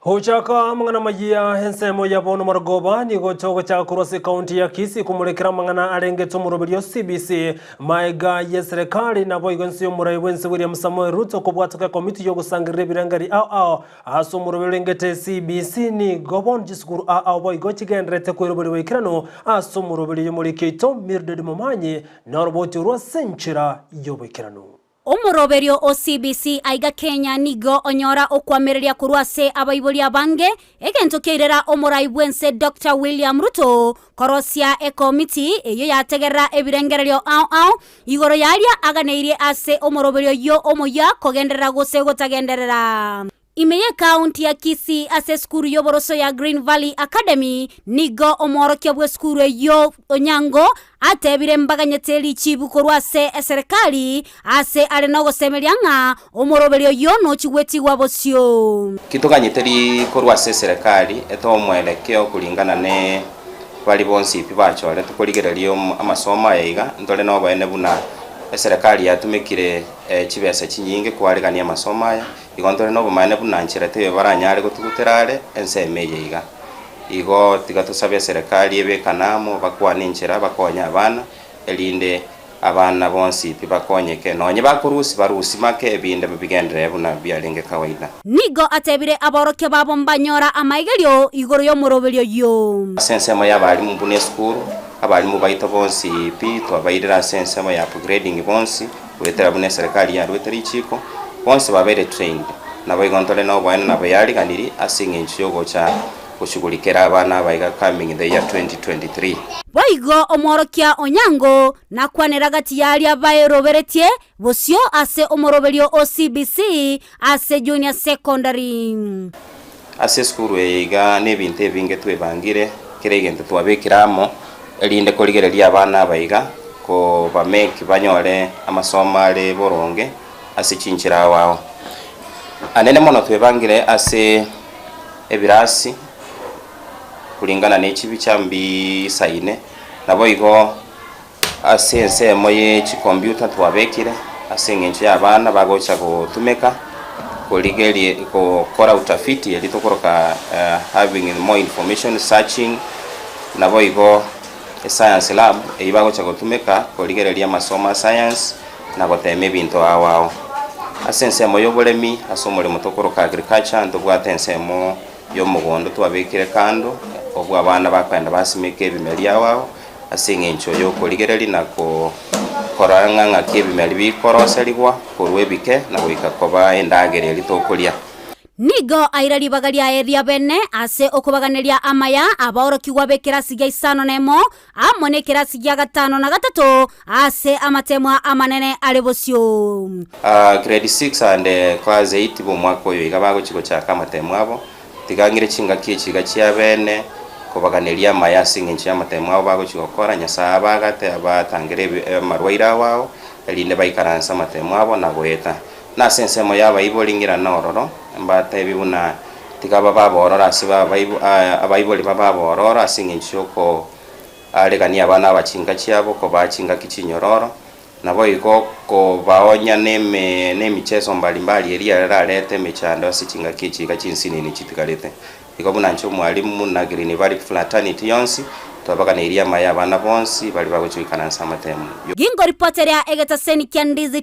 Hochaka mangana majia hensemo ya bono margoba ni gochogo cha kurose kaunti ya Kisii kumurekera mangana arengeto muroberio CBC maiga ya serikali na boigonsi umurai wense William Samoei Ruto kubwatoka komiti yo gusangirira birangari ao aso muroberio ngete CBC ni gobon jiskuru boigo chigendrete kwiroberi wekirano aso muroberio muri Keito Mildred Momanyi na roboti rwa senchira yo wekirano. Umuroberio o CBC aiga Kenya nigo onyora okwamireria kurwase abaibuli abange egento keirera omurai bwense Dr. William Ruto korosia ekomiti eyo yategerera ebirengererio ao igoro yaria aganeirie ase umuroberio yo omoya kogenderera gose gotagenderera. Imeye kaunti ya Kisii ase skuru yo boroso ya Green Valley Academy nigo omorokyo bwe skuru yo Onyango atebire mbaganyeteli chibu korwase serikali ase ale no gosemelianga omoroberio yo no chigweti wabosio kitoganyeteli korwase serikali eto mwelekeo kulingana ne bali bonsi pibachole tukoligererio amasoma yiga ndole no bene buna serikali yatumikire chibese chinyinge kwaregania amasoma ya igondore no bumane bunanchira tebe baranyare gutuguterare enseme yiga igo tigatusabye serikali ebekanamo bakwaninchira bakonya abana elinde abana bonsi pibakonyeke nonye bakurusi barusi make ebinde bigendere buna byalenge kawaida nigo atebire aboroke babo mbanyora amaigelio igoro yo muroberio yo sensemo yabali mu bune school abali mu baito bonsi pi to abaidira sensemo ya upgrading bonsi wetera bune serikali ya weteri chiko bonsi babere trained na boigontole no bwana na bayali kaniri asinge nchiyogo cha kushugulikera abana baiga coming in the year 2023 boigo omorokia Onyango na kwanera gati yali abaeroberetie bosio ase omoroberio OCBC ase junior secondary ase skuru yiga nebinte binge twebangire kiregente twabekiramo elinde koligereria abana baiga ko bameki banyore amasomale boronge ase chinchira wao anene mono twebangire ase ebirasi kulingana n'ekibi cyambi saine nabo igo asense moye chi computer twabekire asengenje abana bagocha gutumeka kuligeri ko kora utafiti elitokoroka having more information searching nabo igo science lab eibagocha gutumeka kuligeri ya masoma science na goteme bintu awao asense moyo bolemi asomole mutokoroka agriculture ndobwatensemo yo mugondo twabekire kando obwa abana bakwenda basimike ebimeli awao asengencho yo koligereri nako koranga kebimeli bikoroseligwa kurwebike na wikakoba endagere litokolia nigo airari bagalia area bene ase okubaganiria amaya aboroki gwabekera sigya isano nemo amone kirasi gya 5 na 3 ase amatemwa amanene alebosio grade 6 and class 8 bo mwako yo igabago chiko cha kamatemwa abo tigangire chinga kichiga chia bene kubaganiria amaya singinchi amatemwa abo bago chikokora nyasa bagate abatangire marwaira wao elinde baikaransa amatemwa abo na goeta na sensemo yaba ibolingira nororo mbate bibuna tigaba baborora asiba abayiboli baborora singinchoko alegania abana abachinga chiabo ko bachinga kichinyororo nabo iko ko baonya nemichezo mbalimbali elia rarete michando asichinga kichiga chinsinini chitikalete iko bunancho mwalimu na Green Valley Fraternity yonsi tobaka ne iria maya abana bonsi bali bagochikana nsamatemu gingo reporter ya Egeta Seni Kiandizi